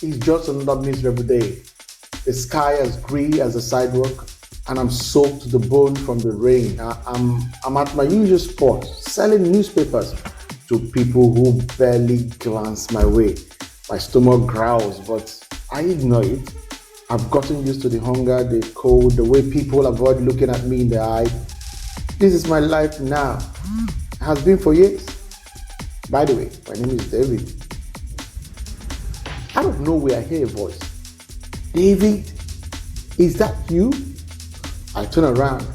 It's just another miserable day. The sky as grey as the sidewalk, and I'm soaked to the bone from the rain. I'm at my usual spot, selling newspapers to people who barely glance my way. My stomach growls, but I ignore it. I've gotten used to the hunger, the cold, the way people avoid looking at me in the eye. This is my life now. It has been for years. By the way, my name is David. Out of nowhere, I hear a voice. David, is that you? I turn around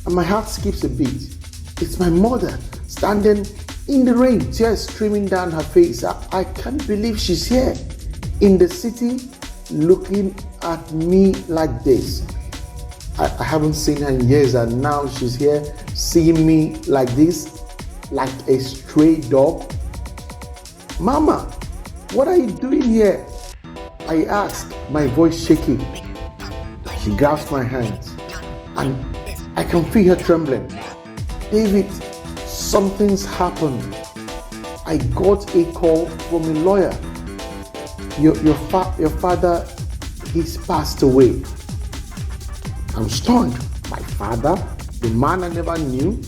and my heart skips a beat. It's my mother standing in the rain, tears streaming down her face. I can't believe she's here in the city looking at me like this. I haven't seen her in years, and now she's here seeing me like this, like a stray dog. Mama, what are you doing here? I asked, my voice shaking. She grasps my hands and I can feel her trembling. David, something's happened. I got a call from a lawyer. Your father, he's passed away. I'm stunned. My father, the man I never knew,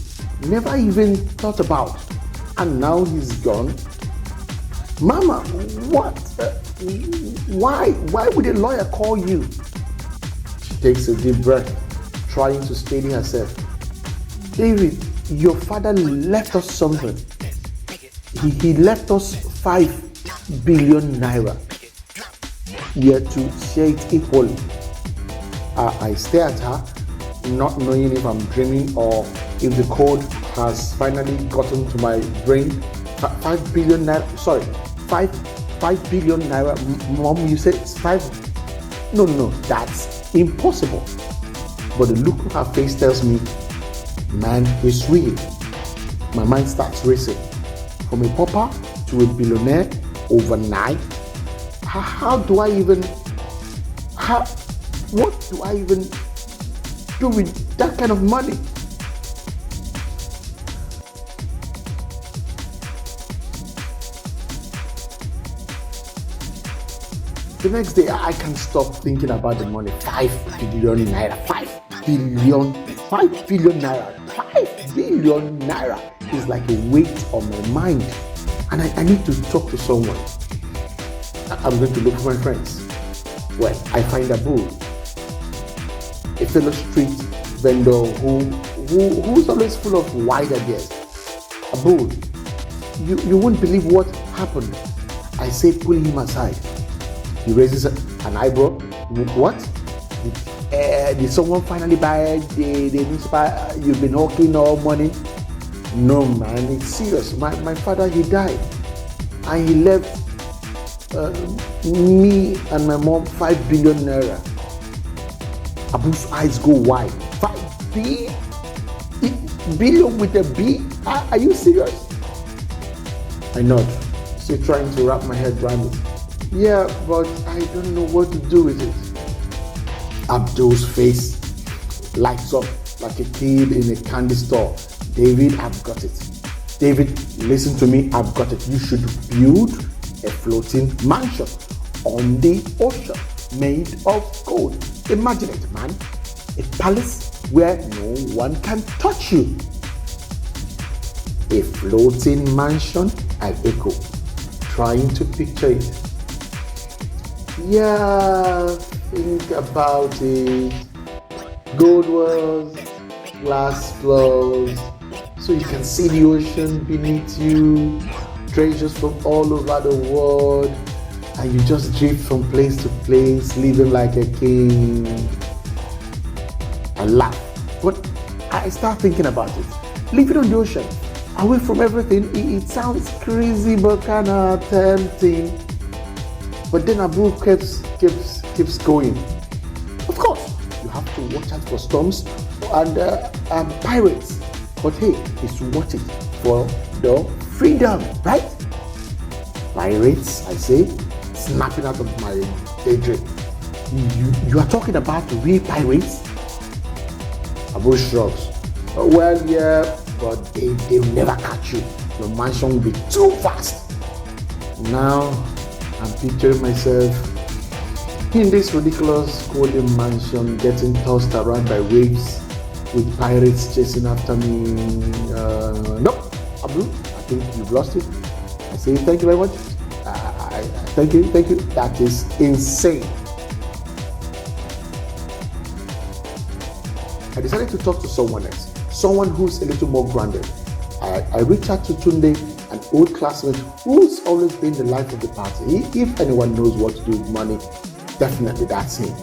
never even thought about, and now he's gone. Mama, what? Why would a lawyer call you? She takes a deep breath, trying to steady herself. David, your father left us something. He left us 5 billion naira. We are to share it equally. I stare at her, not knowing if I'm dreaming or if the code has finally gotten to my brain. 5 billion naira, sorry, 5 billion naira. Mom, you said it's 5? No, that's impossible. But the look on her face tells me, man, it's real. My mind starts racing. From a pauper to a billionaire overnight. What do I even do with that kind of money? The next day, I can't stop thinking about the money. 5 billion naira, 5 billion naira, 5 billion naira is like a weight on my mind. And I need to talk to someone. I'm going to look for my friends. Well, I find a bull, a fellow street vendor who's always full of wide ideas. A bull, you won't believe what happened. I say, pull him aside. He raises an eyebrow. What? Did someone finally buy the newspaper you've been hawking all morning? No, man, it's serious. My father, he died. And he left me and my mom 5 billion naira. Abu's eyes go wide. 5 billion with a B? Are you serious? I nod, still trying to wrap my head around it. Yeah, but I don't know what to do with it. Abdul's face lights up like a kid in a candy store. David, I've got it. David, listen to me, I've got it. You should build a floating mansion on the ocean made of gold. Imagine it, man. A palace where no one can touch you. A floating mansion, I echo, trying to picture it. Yeah, think about it. Gold walls, glass floors, so you can see the ocean beneath you, treasures from all over the world, and you just drift from place to place, living like a king. I laugh, but I start thinking about it. Living on the ocean, away from everything, it sounds crazy but kind of tempting. But then Abu keeps going. Of course, you have to watch out for storms and pirates. But hey, it's worth it for the freedom, right? Pirates, I say, snapping out of my daydream. You are talking about real pirates? Abu shrugs. Well, yeah, but they'll never catch you. Your mansion will be too fast. Now, I'm picturing myself in this ridiculous golden mansion, getting tossed around by waves with pirates chasing after me. No, Abu, I think you've lost it. I say thank you very much. Thank you. That is insane. I decided to talk to someone else, someone who's a little more grounded. I reached out to Tunde, an old classmate who's always been the life of the party. If anyone knows what to do with money, definitely that's him.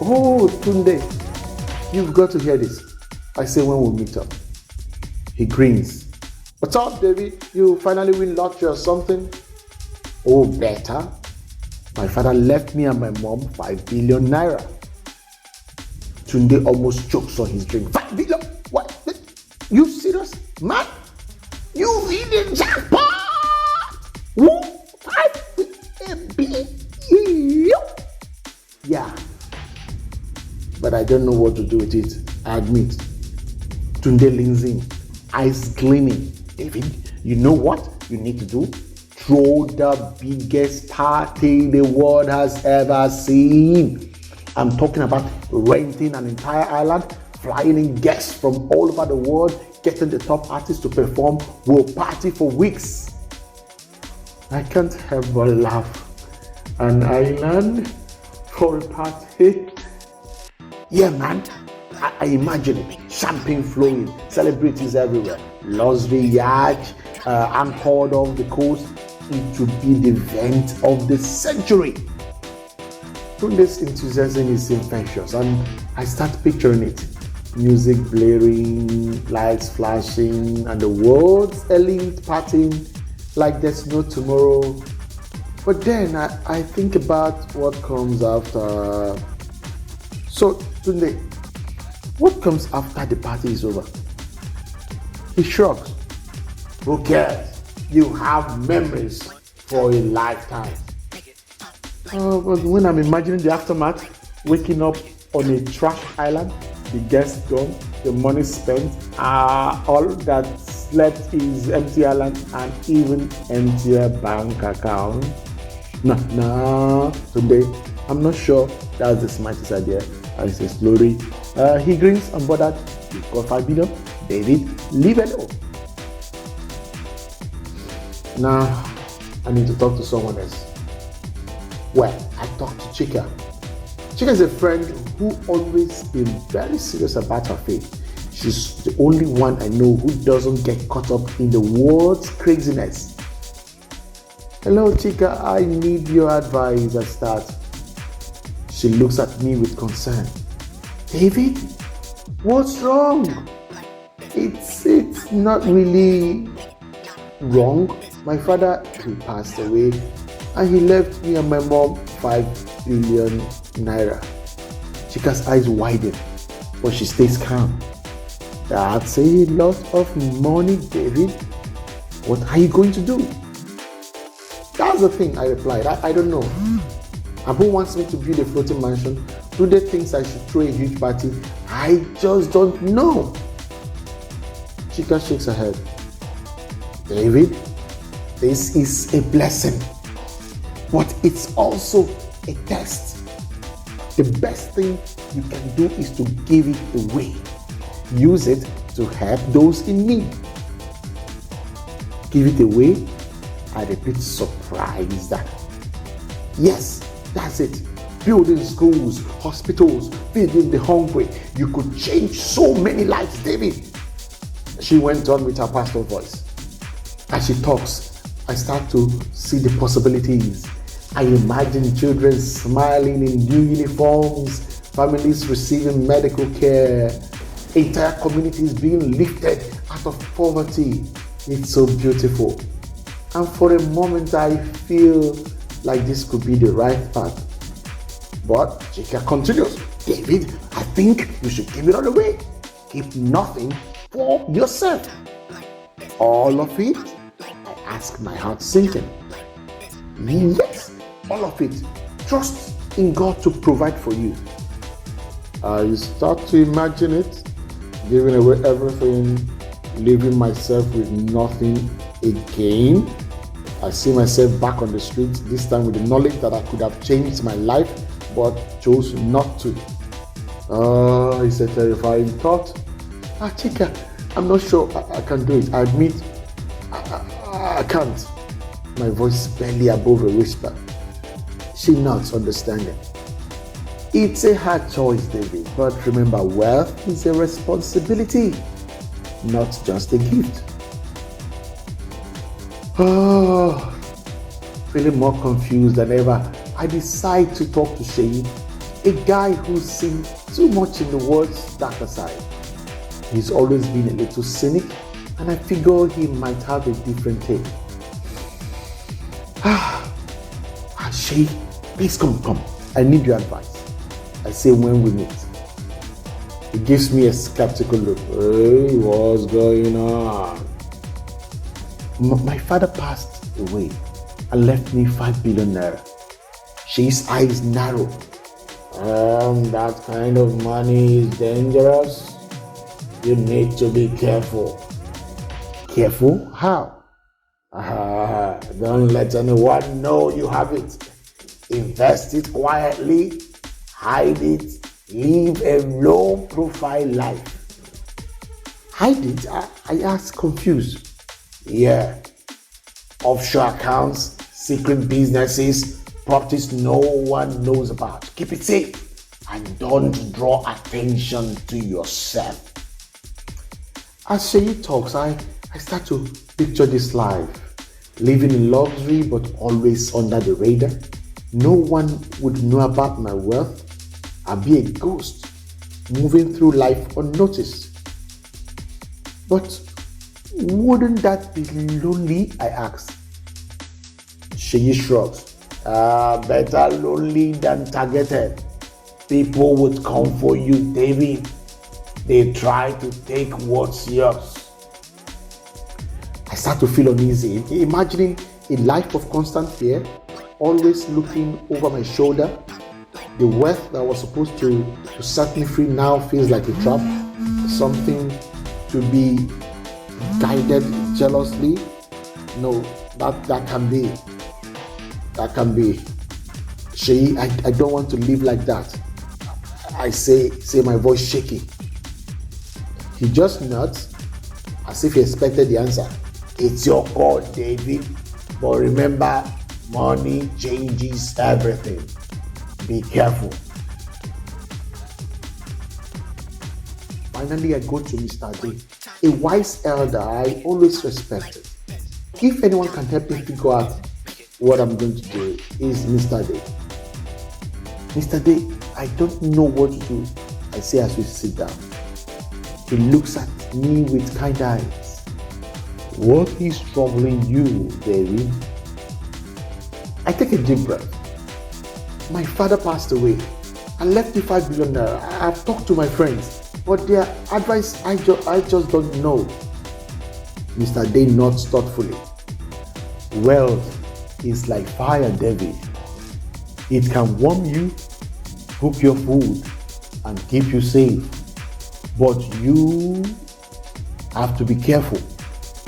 Oh, Tunde, you've got to hear this. I say when we'll meet up. He grins. What's up, David? You finally win lottery or something? Oh, better. My father left me and my mom 5 billion naira. Tunde almost chokes on his drink. 5 billion? What? You serious? Man? You really jackpot? 5 billion? Yeah. But I don't know what to do with it, I admit. Tunde leans in, eyes gleaming. David, you know what you need to do? Throw the biggest party the world has ever seen. I'm talking about renting an entire island, flying in guests from all over the world, getting the top artists to perform. We'll party for weeks. I can't help but laugh. An island for a party? Yeah, man. I imagine it. Champagne flowing, celebrities everywhere, luxury yacht, anchored off the coast. It would be the event of the century. Tunde's enthusiasm is infectious, and I start picturing it. Music blaring, lights flashing, and the world's elite partying like there's no tomorrow. But then I think about what comes after. So, Tunde, what comes after the party is over? He shrugs. Who cares? You have memories for a lifetime. But when I'm imagining the aftermath, waking up on a trash island, the guests gone, the money spent, all that left is empty island and even emptier bank account. No, today I'm not sure that's the smartest idea. I say slowly. He grins unbothered. You've got 5 billion. David, leave it alone. Now, I need to talk to someone else. Well, I talked to Chika. Chika is a friend who always been very serious about her faith. She's the only one I know who doesn't get caught up in the world's craziness. Hello, Chika, I need your advice. I start. She looks at me with concern. David, what's wrong? It's not really wrong. My father, he passed away, and he left me and my mom 5 billion naira. Chika's eyes widen, but she stays calm. That's a lot of money, David. What are you going to do? That's the thing, I replied. I don't know. Abu wants me to build a floating mansion. Do they think I should throw a huge party? I just don't know. Chika shakes her head. David, this is a blessing, but it's also a test. The best thing you can do is to give it away. Use it to help those in need. Give it away and a bit surprised. Yes, that's it. Building schools, hospitals, feeding the hungry. You could change so many lives, David. She went on with her pastor voice. As she talks, I start to see the possibilities. I imagine children smiling in new uniforms, families receiving medical care, entire communities being lifted out of poverty. It's so beautiful. And for a moment, I feel like this could be the right path. But Chika continues. David, I think you should give it all away. Keep nothing for yourself. All of it? I ask, my heart sinking. Yes, all of it. Trust in God to provide for you. I start to imagine it, giving away everything, leaving myself with nothing again. I see myself back on the streets, this time with the knowledge that I could have changed my life, but chose not to. Oh, it's a terrifying thought. Chika, I'm not sure I can do it. I admit, I can't. My voice barely above a whisper. She nods, understanding. It's a hard choice, David, but remember, wealth is a responsibility, not just a gift. Oh, feeling more confused than ever, I decide to talk to Sheyi, a guy who's seen too much in the world's darker side. He's always been a little cynic, and I figure he might have a different take. Sheyi, please come. I need your advice. I say when we meet. He gives me a skeptical look. Hey, what's going on? My father passed away and left me 5 billion naira. She's eyes narrow. That kind of money is dangerous. You need to be careful. Careful? How? Don't let anyone know you have it. Invest it quietly, hide it, live a low-profile life. Hide it? I asked, confused. Yeah. Offshore accounts, secret businesses, properties no one knows about. Keep it safe and don't draw attention to yourself. As Sheyi talks, I start to picture this life. Living in luxury but always under the radar. No one would know about my wealth. I'd be a ghost, moving through life unnoticed. But wouldn't that be lonely? I asked. Sheyi shrugs. Better lonely than targeted. People would come for you, David. They try to take what's yours. I start to feel uneasy, imagining a life of constant fear, always looking over my shoulder. The wealth that was supposed to set me free now feels like a trap, something to be guided jealously. No, that can be. That can be. Sheyi, I don't want to live like that. I say my voice shaking. He just nods as if he expected the answer. It's your call, David. But remember, money changes everything. Be careful. Finally, I go to Mr. D, a wise elder I always respected. If anyone can help me figure out what I'm going to do, is Mr. D. Mr. D, I don't know what to do, I say as we sit down. He looks at me with kind eyes. What is troubling you, David? I take a deep breath. My father passed away. I left me 5 billion naira. I've talked to my friends, but their advice I just don't know. Mr. Day nods thoughtfully. Wealth is like fire, David. It can warm you, cook your food, and keep you safe. But you have to be careful,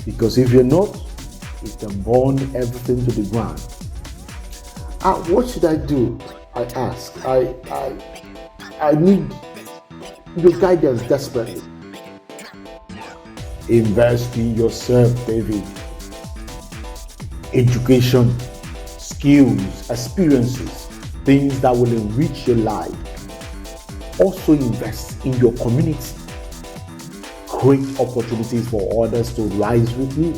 because if you're not, it can burn everything to the ground. What should I do? I ask. I need your guidance desperately. Invest in yourself, David. Education, skills, experiences, things that will enrich your life. Also invest in your community. Create opportunities for others to rise with you.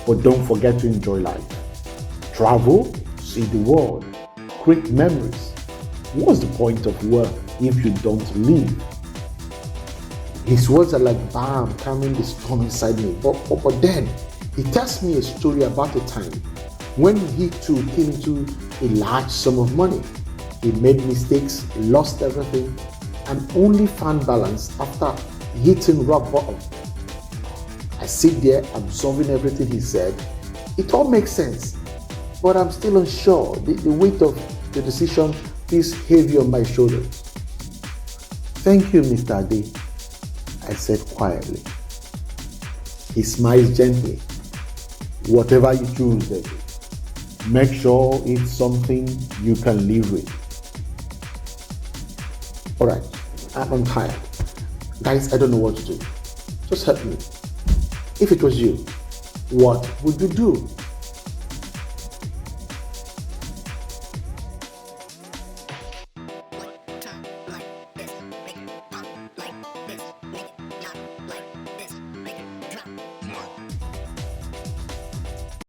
But don't forget to enjoy life. Travel, see the world, create memories. What's the point of work if you don't live? His words are like balm calming the storm inside me. But then he tells me a story about a time when he too came into a large sum of money. He made mistakes, lost everything, and only found balance after hitting rock bottom. I sit there absorbing everything he said. It all makes sense, but I'm still unsure. The weight of the decision feels heavy on my shoulders. Thank you, Mr. D, I said quietly. He smiles gently. Whatever you choose, David, make sure it's something you can live with. Alright, I'm tired. Guys, I don't know what to do. Just help me. If it was you, what would you do?